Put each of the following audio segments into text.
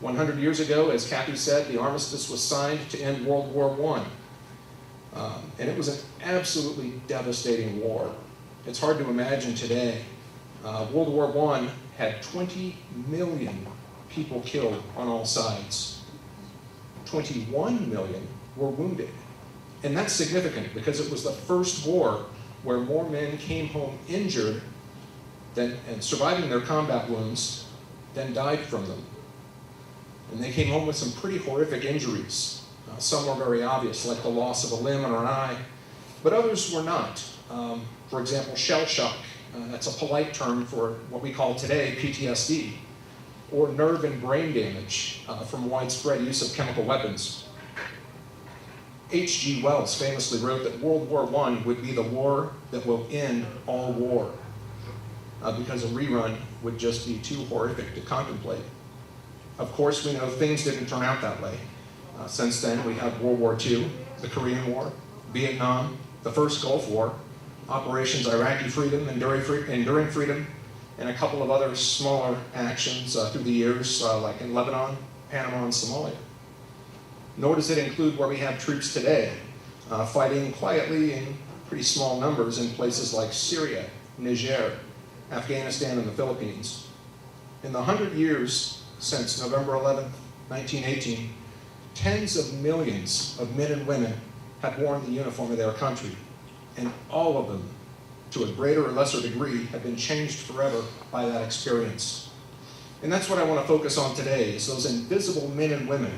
100 years ago, as Kathy said, the armistice was signed to end World War I. And it was an absolutely devastating war. It's hard to imagine today. World War I had 20 million people killed on all sides. 21 million were wounded. And that's significant because it was the first war where more men came home injured and surviving their combat wounds than died from them. And they came home with some pretty horrific injuries. Some were very obvious, like the loss of a limb or an eye, but others were not. For example, shell shock. That's a polite term for what we call today PTSD, or nerve and brain damage from widespread use of chemical weapons. H.G. Wells famously wrote that World War I would be the war that will end all war, because a rerun would just be too horrific to contemplate. Of course, we know things didn't turn out that way. Since then, we have World War II, the Korean War, Vietnam, the first Gulf War, Operations Iraqi Freedom, Enduring Freedom, and a couple of other smaller actions through the years, like in Lebanon, Panama, and Somalia. Nor does it include where we have troops today, fighting quietly in pretty small numbers in places like Syria, Niger, Afghanistan, and the Philippines. In the 100 years since November 11, 1918, tens of millions of men and women have worn the uniform of their country, and all of them, to a greater or lesser degree, have been changed forever by that experience. And that's what I want to focus on today, is those invisible men and women,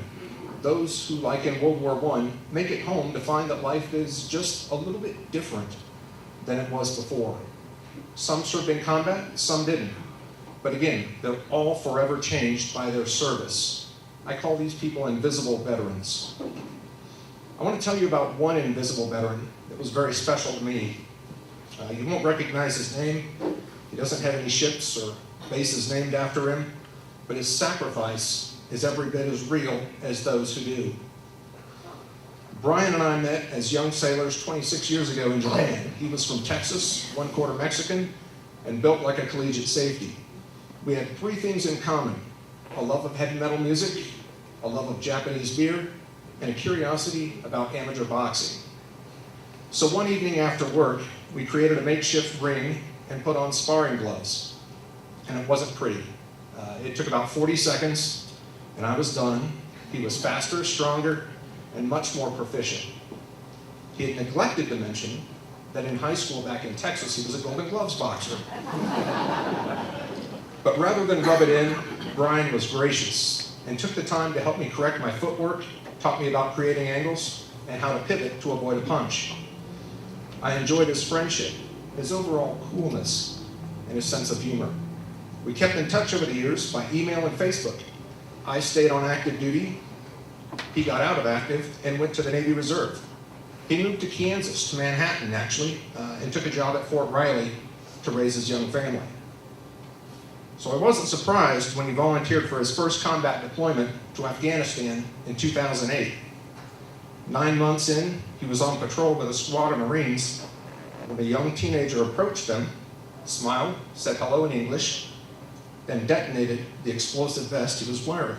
those who, like in World War I, make it home to find that life is just a little bit different than it was before. Some served in combat, some didn't. But again, they're all forever changed by their service. I call these people invisible veterans. I want to tell you about one invisible veteran that was very special to me. You won't recognize his name. He doesn't have any ships or bases named after him, but his sacrifice is every bit as real as those who do. Brian and I met as young sailors 26 years ago in Japan. He was from Texas, 1/4 Mexican, and built like a collegiate safety. We had three things in common: a love of heavy metal music, a love of Japanese beer, and a curiosity about amateur boxing. So one evening after work, we created a makeshift ring and put on sparring gloves. And it wasn't pretty. It took about 40 seconds, and I was done. He was faster, stronger, and much more proficient. He had neglected to mention that in high school back in Texas, he was a Golden Gloves boxer. But rather than rub it in, Brian was gracious and took the time to help me correct my footwork, taught me about creating angles, and how to pivot to avoid a punch. I enjoyed his friendship, his overall coolness, and his sense of humor. We kept in touch over the years by email and Facebook. I stayed on active duty. He got out of active and went to the Navy Reserve. He moved to Kansas, to Manhattan actually, and took a job at Fort Riley to raise his young family. So I wasn't surprised when he volunteered for his first combat deployment to Afghanistan in 2008. 9 months in, he was on patrol with a squad of Marines when a young teenager approached them, smiled, said hello in English, then detonated the explosive vest he was wearing.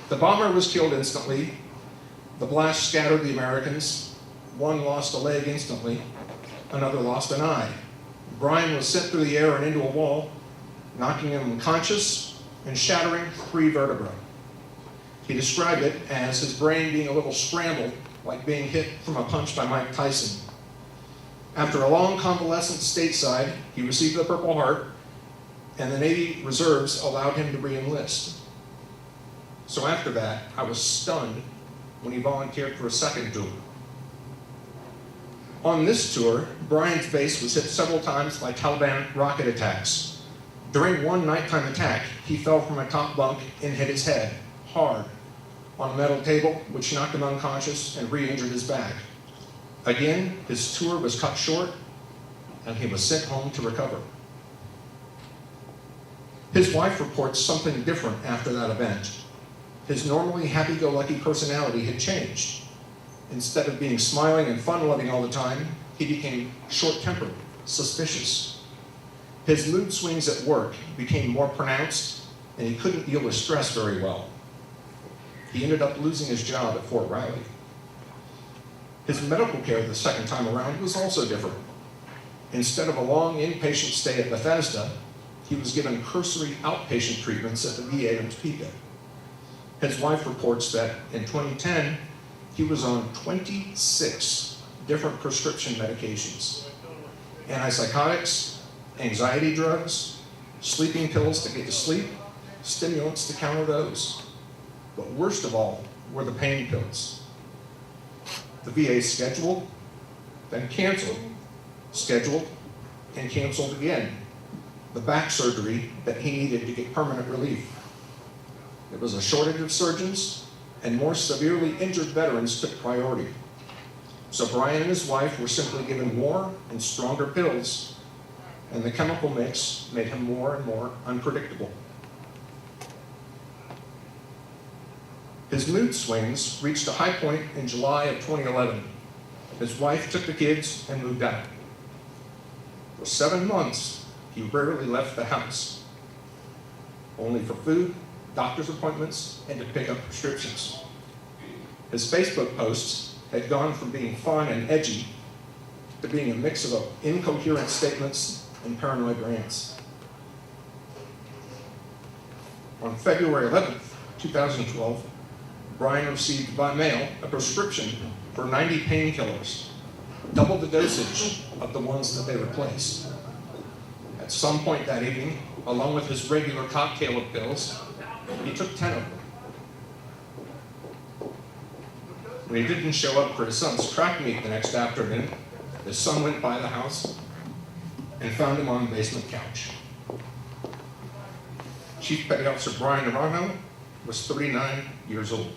The bomber was killed instantly. The blast scattered the Americans. One lost a leg instantly. Another lost an eye. Brian was sent through the air and into a wall, knocking him unconscious and shattering 3 vertebrae. He described it as his brain being a little scrambled, like being hit from a punch by Mike Tyson. After a long convalescence stateside, he received the Purple Heart, and the Navy Reserves allowed him to re-enlist. So after that, I was stunned when he volunteered for a second tour. On this tour, Brian's base was hit several times by Taliban rocket attacks. During one nighttime attack, he fell from a top bunk and hit his head hard on a metal table, which knocked him unconscious and re-injured his back. Again, his tour was cut short, and he was sent home to recover. His wife reports something different after that event. His normally happy-go-lucky personality had changed. Instead of being smiling and fun-loving all the time, he became short-tempered, suspicious. His mood swings at work became more pronounced, and he couldn't deal with stress very well. He ended up losing his job at Fort Riley. His medical care the second time around was also different. Instead of a long inpatient stay at Bethesda, he was given cursory outpatient treatments at the VA in Topeka. His wife reports that in 2010, he was on 26 different prescription medications. Antipsychotics, anxiety drugs, sleeping pills to get to sleep, stimulants to counter those. But worst of all were the pain pills. The VA scheduled, then canceled, scheduled, and canceled again the back surgery that he needed to get permanent relief. There was a shortage of surgeons, and more severely injured veterans took priority. So Brian and his wife were simply given more and stronger pills, and the chemical mix made him more and more unpredictable. His mood swings reached a high point in July of 2011. His wife took the kids and moved out. For 7 months, he rarely left the house, only for food, doctor's appointments, and to pick up prescriptions. His Facebook posts had gone from being fun and edgy to being a mix of incoherent statements and paranoid rants. On February 11th, 2012, Brian received by mail a prescription for 90 painkillers, double the dosage of the ones that they replaced. At some point that evening, along with his regular cocktail of pills, he took 10 of them. When he didn't show up for his son's track meet the next afternoon, his son went by the house and found him on the basement couch. Chief Petty Officer Brian Naranjo was 39 years old.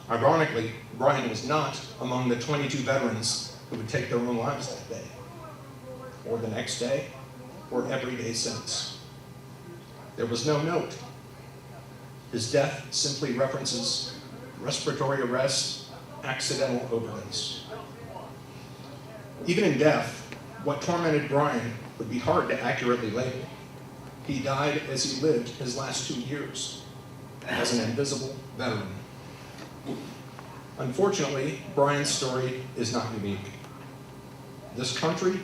Ironically, Brian was not among the 22 veterans who would take their own lives that day, or the next day, or every day since. There was no note. His death simply references respiratory arrest, accidental overdose. Even in death, what tormented Brian would be hard to accurately label. He died as he lived his last 2 years, as an invisible veteran. Unfortunately, Brian's story is not unique. This country,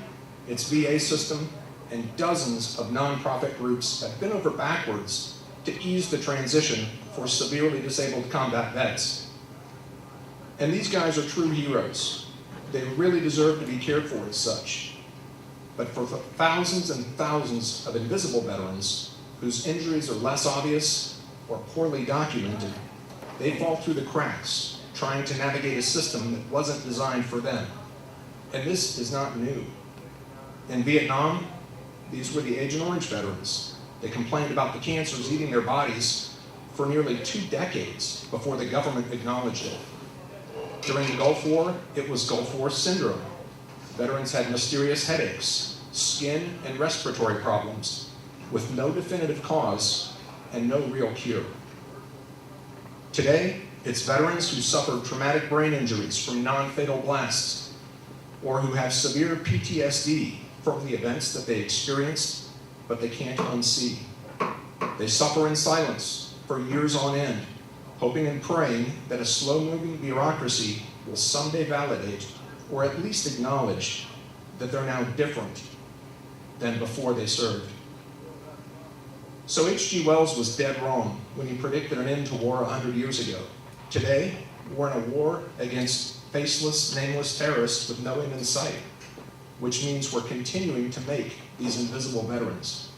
its VA system, and dozens of nonprofit groups have bent over backwards to ease the transition for severely disabled combat vets. And these guys are true heroes. They really deserve to be cared for as such. But for the thousands and thousands of invisible veterans whose injuries are less obvious or poorly documented, they fall through the cracks trying to navigate a system that wasn't designed for them. And this is not new. In Vietnam, these were the Agent Orange veterans. They complained about the cancers eating their bodies for nearly 2 decades before the government acknowledged it. During the Gulf War, it was Gulf War syndrome. Veterans had mysterious headaches, skin and respiratory problems, with no definitive cause and no real cure. Today, it's veterans who suffer traumatic brain injuries from non-fatal blasts, or who have severe PTSD from the events that they experienced, but they can't unsee. They suffer in silence for years on end, hoping and praying that a slow-moving bureaucracy will someday validate, or at least acknowledge, that they're now different than before they served. So H.G. Wells was dead wrong when he predicted an end to war 100 years ago. Today, we're in a war against faceless, nameless terrorists with no end in sight, which means we're continuing to make these invisible veterans.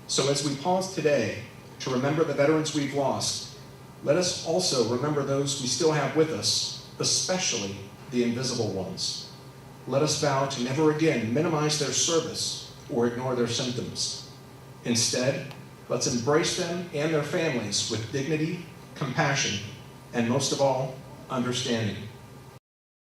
So as we pause today to remember the veterans we've lost, let us also remember those we still have with us, especially the invisible ones. Let us vow to never again minimize their service or ignore their symptoms. Instead, let's embrace them and their families with dignity, compassion, and most of all, understanding.